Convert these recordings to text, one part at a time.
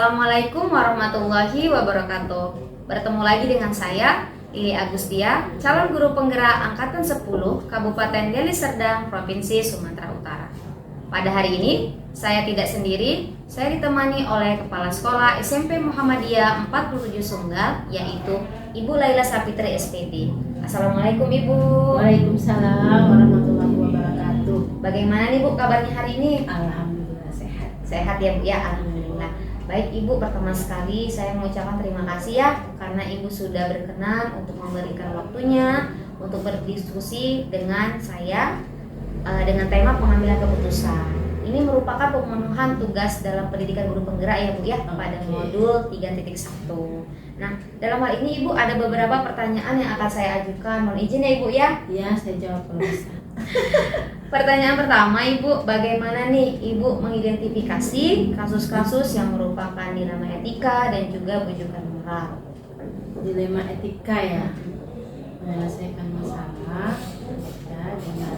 Assalamualaikum warahmatullahi wabarakatuh. Bertemu lagi dengan saya, Lili Agustia, calon guru penggerak Angkatan 10 Kabupaten Deli Serdang, Provinsi Sumatera Utara. Pada hari ini, saya tidak sendiri, saya ditemani oleh Kepala Sekolah SMP Muhammadiyah 47 Sunggal, yaitu Ibu Laila Sapitri SPD. Assalamualaikum Ibu. Waalaikumsalam warahmatullahi wabarakatuh. Bagaimana nih Bu kabarnya hari ini? Alhamdulillah sehat. Sehat ya Bu ya, alhamdulillah. Baik Ibu, pertama sekali saya mengucapkan terima kasih ya karena Ibu sudah berkenan untuk memberikan waktunya untuk berdiskusi dengan saya dengan tema pengambilan keputusan. Ini merupakan pemenuhan tugas dalam pendidikan guru penggerak ya Bu ya, pada modul 3.1. Nah, dalam hal ini Ibu ada beberapa pertanyaan yang akan saya ajukan. Mohon izin ya Ibu ya. Iya, saya jawab kalau bisa. Pertanyaan pertama Ibu, bagaimana nih Ibu mengidentifikasi kasus-kasus yang merupakan dilema etika dan juga bujukan moral? Dilema etika ya, menyelesaikan masalah ya dengan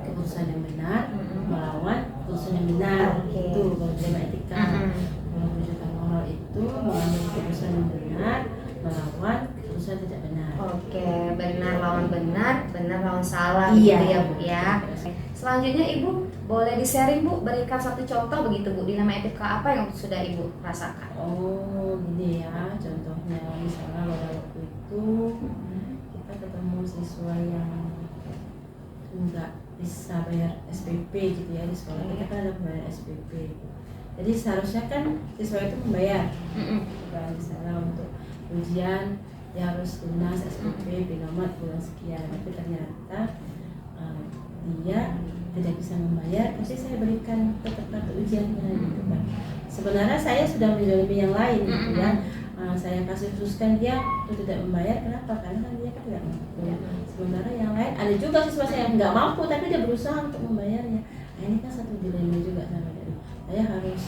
keputusan yang benar, melawan keputusan yang benar. Oke. Itu kalau dilema etika. Kalau bujukan moral itu mengambil keputusan yang benar, melawan keputusan tidak benar. Oke, benar lawan benar, benar lawan salah Iya. gitu ya Bu ya. Selanjutnya Ibu boleh di-sharing Bu, berikan satu contoh begitu Bu, dilema etika apa yang sudah Ibu rasakan? Oh, gini ya, contohnya misalnya pada waktu itu kita ketemu siswa yang nggak bisa bayar SPP gitu ya, di sekolah kita kan ada pembayaran SPP. Jadi seharusnya kan siswa itu membayar, kan misalnya untuk ujian dia harus lunas SPP binomat bulan sekian, tapi ternyata dia tidak bisa membayar, pasti saya berikan tetap kartu ujiannya gitu kan. Sebenarnya saya sudah menzalimi yang lain gitu ya. Saya kasih khususkan dia itu tidak membayar, kenapa? Karena kan dia kan tidak mampu. Sementara yang lain ada juga siswa saya yang nggak mampu tapi dia berusaha untuk membayarnya. Nah, ini kan satu dilema juga sama dia. Saya harus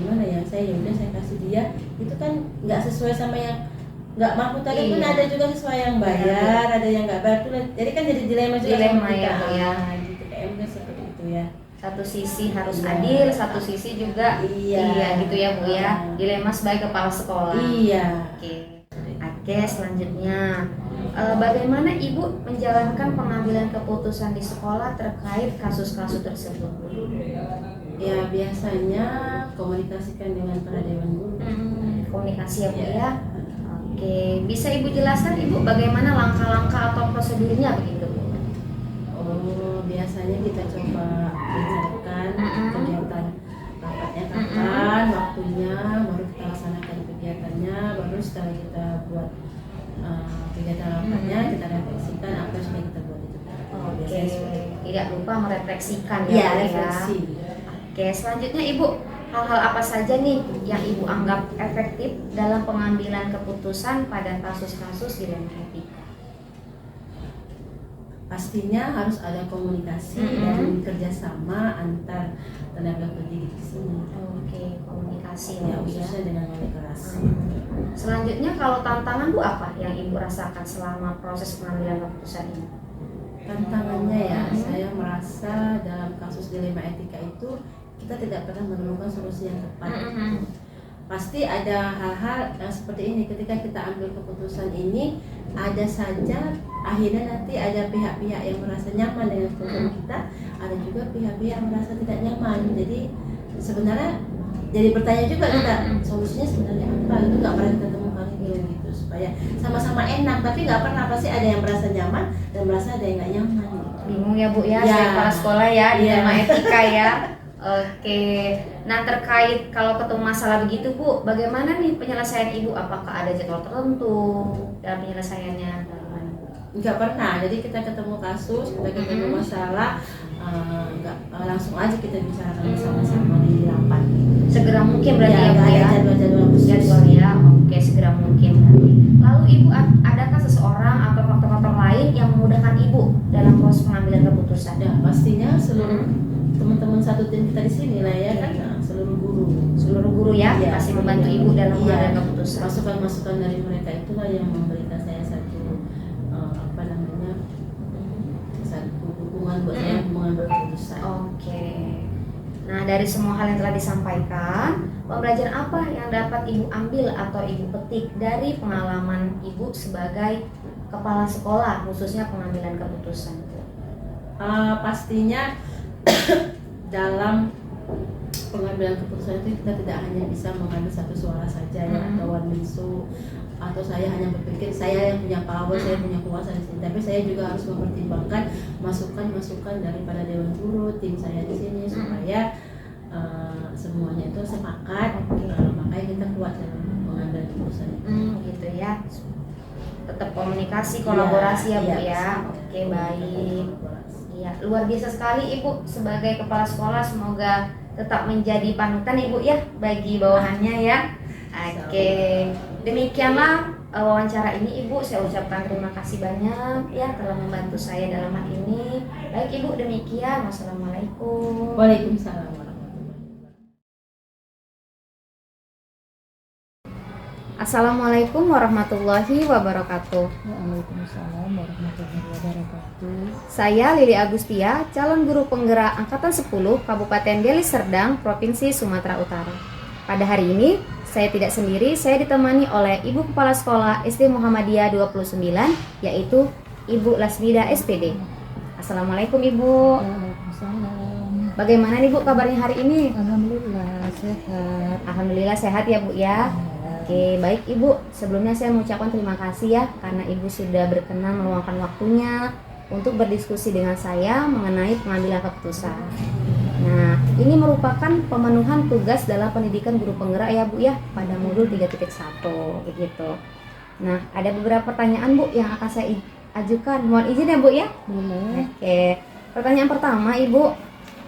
gimana ya? Saya udah saya kasih dia, itu kan nggak sesuai sama yang nggak mampu tadi. Pun ada juga siswa yang bayar, ada yang nggak bayar tuh. Jadi kan jadi dilema juga Dilema sama kita. ya. Gitu kayak mungkin seperti itu ya. Satu sisi harus adil, satu sisi juga iya gitu ya Bu ya. Dilema sebagai kepala sekolah. Iya. Oke, selanjutnya bagaimana Ibu menjalankan pengambilan keputusan di sekolah terkait kasus-kasus tersebut? Ya biasanya komunikasikan dengan para dewan guru. Komunikasi ya Bu ya. Oke, bisa Ibu jelaskan Ibu bagaimana langkah-langkah atau prosedurnya begitu Bu? Oh, biasanya kita coba bicarakan kegiatan rapatnya kapan, waktunya, baru kita laksanakan kegiatannya, baru setelah kita buat kegiatan rapatnya, kita refleksikan apa yang sudah kita buat itu. Oke, tidak lupa merefleksikan Iya, ya Bu refleksi. Oke, selanjutnya Ibu, hal-hal apa saja nih yang Ibu anggap efektif dalam pengambilan keputusan pada kasus-kasus dilema etika? Pastinya harus ada komunikasi dan kerjasama antar tenaga pendidik di sini. Oke, komunikasi Ya, Bu khususnya dengan wali kelas. Selanjutnya kalau tantangan Bu apa yang Ibu rasakan selama proses pengambilan keputusan ini? Tantangannya ya, saya merasa dalam kasus dilema etika itu kita tidak pernah menemukan solusi yang tepat. Pasti ada hal-hal yang seperti ini, ketika kita ambil keputusan ini ada saja akhirnya nanti ada pihak-pihak yang merasa nyaman dengan keputusan kita, ada juga pihak-pihak yang merasa tidak nyaman. Jadi sebenarnya jadi bertanya juga kita solusinya sebenarnya apa, itu nggak pernah kita temukan gitu supaya sama-sama enak, tapi nggak pernah pasti ada yang merasa nyaman dan merasa ada yang nggak nyaman gitu. Bingung ya Bu ya, Ya. saya kepala sekolah ya, dilema Ya. etika ya. Oke, nah terkait kalau ketemu masalah begitu Bu, bagaimana nih penyelesaian Ibu? Apakah ada jadwal tertentu dalam penyelesaiannya? Nggak pernah, jadi kita ketemu kasus, kita ketemu masalah, nggak langsung aja kita bicarakan bersama-sama di rapat. Segera mungkin berarti ya Bu ada ya? jadwal-jadwal khusus. Jadwal ya, oke segera mungkin. Lalu Ibu, adakah seseorang atau faktor-faktor lain yang memudahkan Ibu dalam proses pengambilan keputusan? Ya, pastinya seluruh teman-teman satu tim kita di sini lah ya kan, seluruh guru Ya, Iya, pasti membantu Ibu dalam mengambil iya, keputusan. masukan-masukan dari mereka itulah yang memberikan saya satu satu dukungan buat saya mengambil keputusan. Oke. Nah, dari semua hal yang telah disampaikan, pembelajaran apa yang dapat Ibu ambil atau Ibu petik dari pengalaman Ibu sebagai kepala sekolah, khususnya pengambilan keputusan? Pastinya dalam pengambilan keputusan itu kita tidak hanya bisa mengambil satu suara saja ya, atau one bisu, atau saya hanya berpikir saya yang punya power, saya punya kuasa di sini, tapi saya juga harus mempertimbangkan masukan-masukan daripada dewan guru, tim saya di sini, supaya semuanya itu sepakat, makanya kita kuat dalam mengambil keputusan. Gitu ya. Tetap komunikasi, kolaborasi ya Bu ya. Oke, baik. Iya, luar biasa sekali Ibu sebagai kepala sekolah, semoga tetap menjadi panutan Ibu ya bagi bawahannya ya. Oke, demikianlah wawancara ini Ibu. Saya ucapkan terima kasih banyak ya telah membantu saya dalam hal ini. Baik Ibu, demikian. Wassalamualaikum. Waalaikumsalam warahmatullahi wabarakatuh. Assalamualaikum warahmatullahi wabarakatuh. Waalaikumsalam warahmatullahi wabarakatuh. Saya Lili Agustia, calon guru penggerak Angkatan 10 Kabupaten Deli Serdang, Provinsi Sumatera Utara. Pada hari ini, saya tidak sendiri, saya ditemani oleh Ibu Kepala Sekolah SD Muhammadiyah 29, yaitu Ibu Lasmida SPD. Assalamualaikum Ibu. Waalaikumsalam. Bagaimana nih Bu kabarnya hari ini? Alhamdulillah sehat. Alhamdulillah sehat ya Bu ya. Oke, baik Ibu. Sebelumnya saya mengucapkan terima kasih ya karena Ibu sudah berkenan meluangkan waktunya untuk berdiskusi dengan saya mengenai pengambilan keputusan. Nah, ini merupakan pemenuhan tugas dalam pendidikan guru penggerak ya Bu ya pada modul 3.1 gitu. Nah, ada beberapa pertanyaan Bu yang akan saya ajukan. Mohon izin ya Bu ya. Boleh. Oke. Pertanyaan pertama Ibu,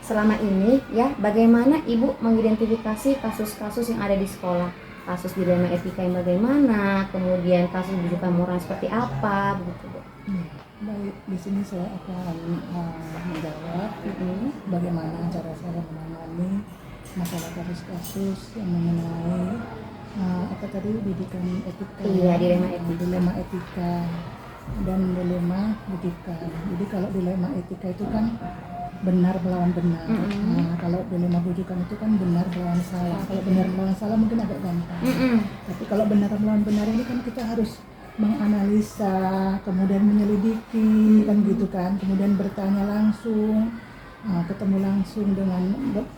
selama ini ya bagaimana Ibu mengidentifikasi kasus-kasus yang ada di sekolah? Kasus dilema etika yang bagaimana, kemudian kasus bujukan moral seperti apa, begitu Bu. Baik, di sini saya akan menjawab bagaimana cara saya menangani masalah kasus-kasus yang mengenai apa tadi didikan etika. Iya, dilema etika dan dilema bujukan. Jadi kalau dilema etika itu kan benar melawan benar. Nah, kalau dilema bujukan itu kan benar melawan salah. Kalau benar melawan salah mungkin agak gampang. Tapi kalau benar melawan benar ini kan kita harus menganalisa, kemudian menyelidiki, kan gitu kan. Kemudian bertanya langsung, ketemu langsung dengan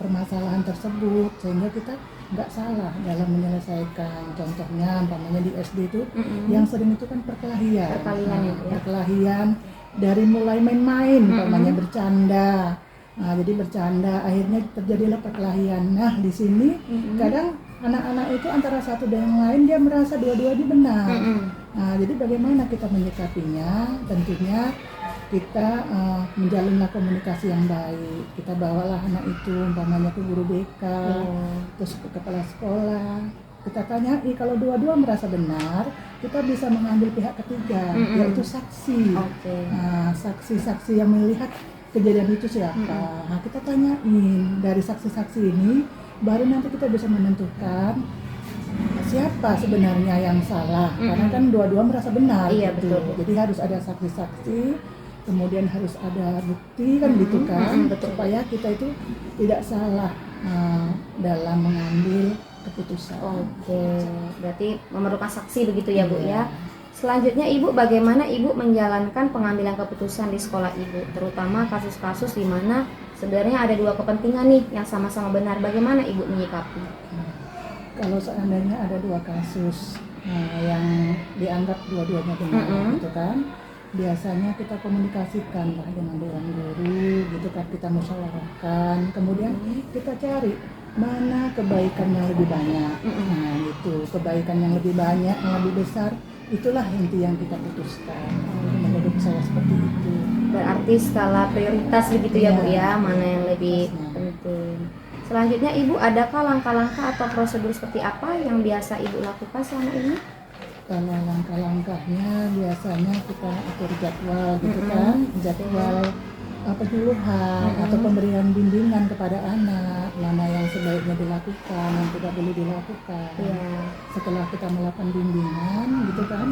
permasalahan tersebut sehingga kita nggak salah dalam menyelesaikan. Contohnya, umpamanya di SD itu yang sering itu kan perkelahian. Perkelahian dari mulai main-main, umpamanya bercanda. Nah, jadi bercanda akhirnya terjadilah perkelahian. Nah, di sini kadang anak-anak itu antara satu dan yang lain dia merasa dua-duanya benar. Nah, jadi bagaimana kita menyikapinya? Tentunya kita menjalinlah komunikasi yang baik. Kita bawalah anak itu umpamanya ke guru BK, terus ke kepala sekolah. Kita tanyai, kalau dua-dua merasa benar, kita bisa mengambil pihak ketiga, yaitu saksi. Nah, saksi-saksi yang melihat kejadian itu siapa. Nah, kita tanyain dari saksi-saksi ini, baru nanti kita bisa menentukan siapa sebenarnya yang salah. Karena kan dua-dua merasa benar. Iya, gitu. betul. Jadi harus ada saksi-saksi, kemudian harus ada bukti kan gitu kan, supaya kita itu tidak salah dalam mengambil keputusan. Oke, berarti memerlukan saksi begitu ya Bu ya. Selanjutnya Ibu, bagaimana Ibu menjalankan pengambilan keputusan di sekolah Ibu, terutama kasus-kasus di mana sebenarnya ada dua kepentingan nih yang sama-sama benar. Bagaimana Ibu menyikapi? Kalau seandainya ada dua kasus yang dianggap dua-duanya benar, gitu kan, biasanya kita komunikasikan lah dengan dewan guru, gitu kan, kita musyawarahkan, kemudian kita cari mana kebaikan yang lebih banyak. Nah, gitu, kebaikan yang lebih banyak, yang lebih besar, itulah inti yang kita putuskan. Menurut saya seperti itu. Berarti skala prioritas begitu ya Bu ya, mana yang lebih penting. Selanjutnya Ibu, adakah langkah-langkah atau prosedur seperti apa yang biasa Ibu lakukan selama ini? Kalau langkah-langkahnya biasanya kita atur jadwal gitu kan, jadwal penyuluhan atau pemberian bimbingan kepada anak, mana yang sebaiknya dilakukan, yang tidak boleh dilakukan. Setelah kita melakukan bimbingan gitu kan,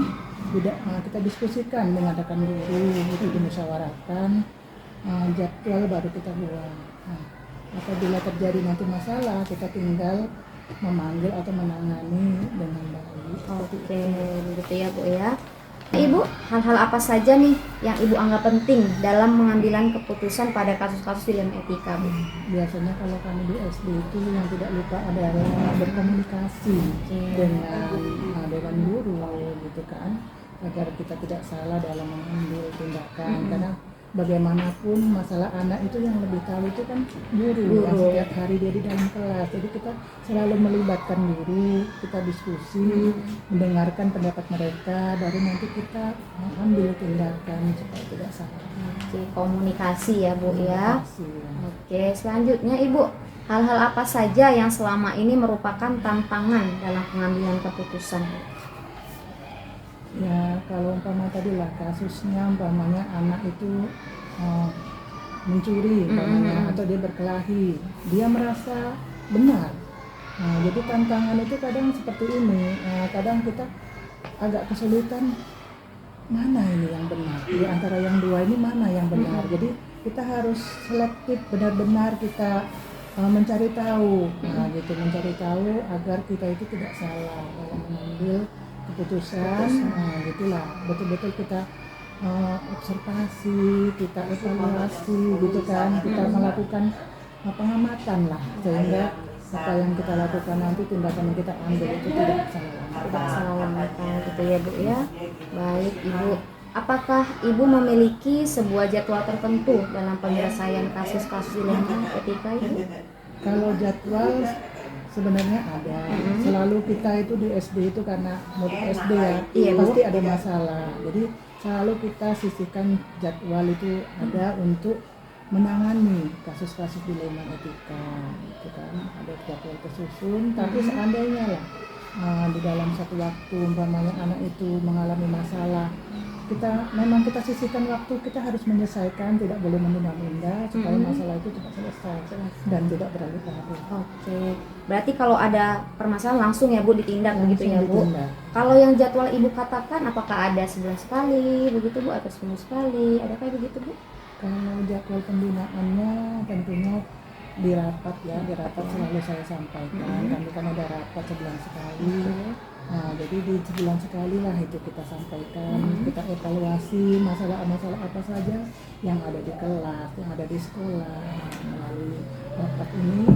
kita diskusikan dengan rekan guru, gitu dimusyawarahkan, jadwal baru kita buat. Nah, apabila terjadi nanti masalah kita tinggal memanggil atau menangani dengan baik. Oke, begitu ya Bu ya. Nah, Ibu, hal-hal apa saja nih yang Ibu anggap penting dalam pengambilan keputusan pada kasus-kasus dilema etika, Bu? Biasanya kalau kami di SD itu yang tidak lupa adalah berkomunikasi dengan guru gitu kan, agar kita tidak salah dalam mengambil tindakan. Karena bagaimanapun masalah anak itu yang lebih tahu itu kan guru. Yang setiap hari dia di dalam kelas. Jadi kita selalu melibatkan guru, kita diskusi, mendengarkan pendapat mereka, baru nanti kita mengambil tindakan supaya tidak salah. Oke, komunikasi ya Bu ya. Komunikasi. Oke, selanjutnya Ibu, hal-hal apa saja yang selama ini merupakan tantangan dalam pengambilan keputusan? Ya kalau umpama tadi lah kasusnya umpamanya anak itu mencuri umpamanya atau dia berkelahi, dia merasa benar. Jadi tantangan itu kadang seperti ini, kadang kita agak kesulitan mana ini yang benar, di antara yang dua ini mana yang benar. Jadi kita harus selektif, benar-benar kita mencari tahu, mencari tahu agar kita itu tidak salah dalam mengambil keputusan. Gitulah, betul-betul kita observasi, kita evaluasi gitu kan, kita melakukan pengamatan lah, sehingga apa yang kita lakukan nanti, tindakan yang kita ambil itu tidak salah gitu ya Bu ya. Baik Ibu, apakah Ibu memiliki sebuah jadwal tertentu dalam penyelesaian kasus-kasus dilema etika itu? Kalau jadwal sebenarnya ada. Selalu kita itu di SD itu karena murid SD ya, pasti ada masalah. Jadi selalu kita sisihkan jadwal itu ada untuk menangani kasus-kasus dilema etika, gitu kan. Ada jadwal tersusun. Tapi seandainya lah di dalam satu waktu umpamanya anak itu mengalami masalah, kita sisihkan waktu, kita harus menyelesaikan, tidak boleh menunda-nunda supaya masalah itu cepat selesai dan tidak berlarut-larut. Oke, berarti kalau ada permasalahan langsung ya Bu ditindak begitu ya Bu. Ditindak. Kalau yang jadwal Ibu katakan, apakah ada sebulan sekali begitu Bu atau seminggu sekali? Ada kayak begitu Bu? Kalau jadwal pembinaannya tentunya di rapat selalu saya sampaikan. Kami kan ada rapat sebulan sekali. Nah, jadi di sebulan sekali lah itu kita sampaikan, kita evaluasi masalah-masalah apa saja yang ada di kelas, yang ada di sekolah. Melalui rapat ini,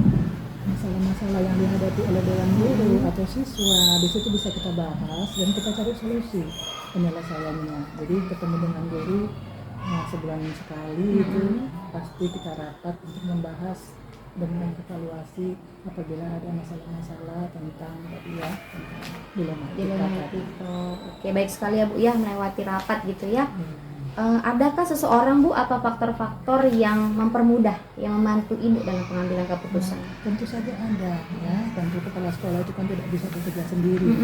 masalah-masalah yang dihadapi oleh dewan guru atau siswa, di situ bisa kita bahas dan kita cari solusi penyelesaiannya. Jadi ketemu dengan guru sebulan sekali itu pasti kita rapat untuk membahas dan mengevaluasi apabila ada masalah-masalah tentang dilema etika. Oke, baik sekali ya Bu ya, melewati rapat gitu ya. Adakah seseorang Bu atau faktor-faktor yang mempermudah, yang membantu Ibu dalam pengambilan keputusan? Tentu saja ada ya, tentu kepala sekolah itu kan tidak bisa bekerja sendiri.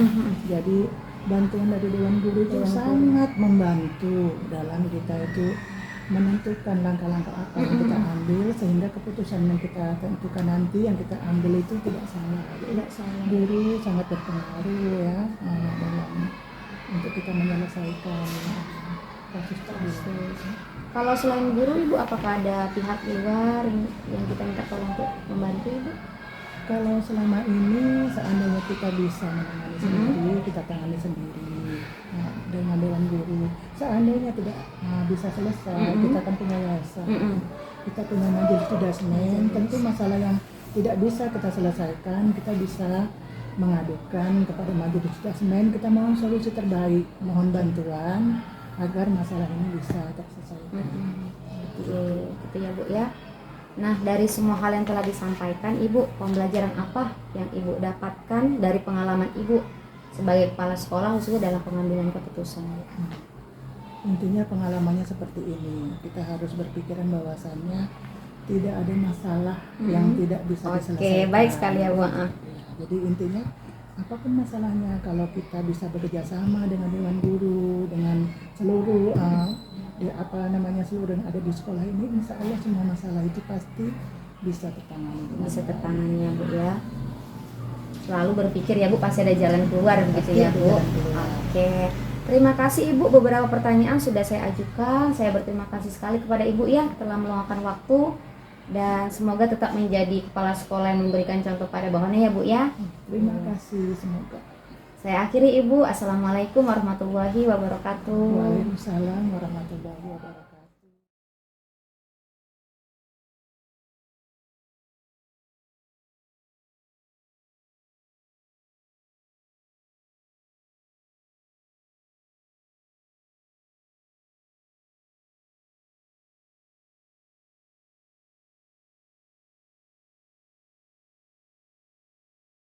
Jadi bantuan dari dewan guru itu sangat membantu dalam kita itu menentukan langkah-langkah apa yang kita ambil, sehingga keputusan yang kita tentukan nanti, yang kita ambil itu tidak salah. Guru sangat berpengaruh ya dalam untuk kita menyelesaikan kasus tersebut. Kalau selain guru Ibu, apakah ada pihak luar yang kita minta tolong untuk membantu Ibu? Kalau selama ini seandainya kita bisa menangani sendiri, kita tangani sendiri dengan dewan guru. Seandainya tidak bisa selesai, kita kan punya yayasan, kita punya majelis tudasmen. Tentu masalah yang tidak bisa kita selesaikan, kita bisa mengadukan kepada majelis tudasmen. Kita mohon solusi terbaik, mohon bantuan agar masalah ini bisa terselesaikan. Gitu ya Bu ya. Nah, dari semua hal yang telah disampaikan Ibu, pembelajaran apa yang Ibu dapatkan dari pengalaman Ibu sebagai kepala sekolah khususnya dalam pengambilan keputusan? Intinya pengalamannya seperti ini, kita harus berpikiran bahwasannya tidak ada masalah yang tidak bisa diselesaikan. Oke, baik sekali ya Bu. Jadi intinya apapun masalahnya, kalau kita bisa bekerja sama dengan dewan guru, dengan seluruh seluruh yang ada di sekolah ini, insya Allah semua masalah itu pasti bisa tertangani. Bisa tertangani ya Bu ya. Selalu berpikir ya Bu, pasti ada jalan keluar begitu ya Bu. Oke. Terima kasih Ibu, beberapa pertanyaan sudah saya ajukan. Saya berterima kasih sekali kepada Ibu ya telah meluangkan waktu dan semoga tetap menjadi kepala sekolah yang memberikan contoh pada bawahannya ya Bu ya. Terima kasih, semoga. Saya akhiri Ibu. Assalamualaikum warahmatullahi wabarakatuh. Waalaikumsalam warahmatullahi wabarakatuh.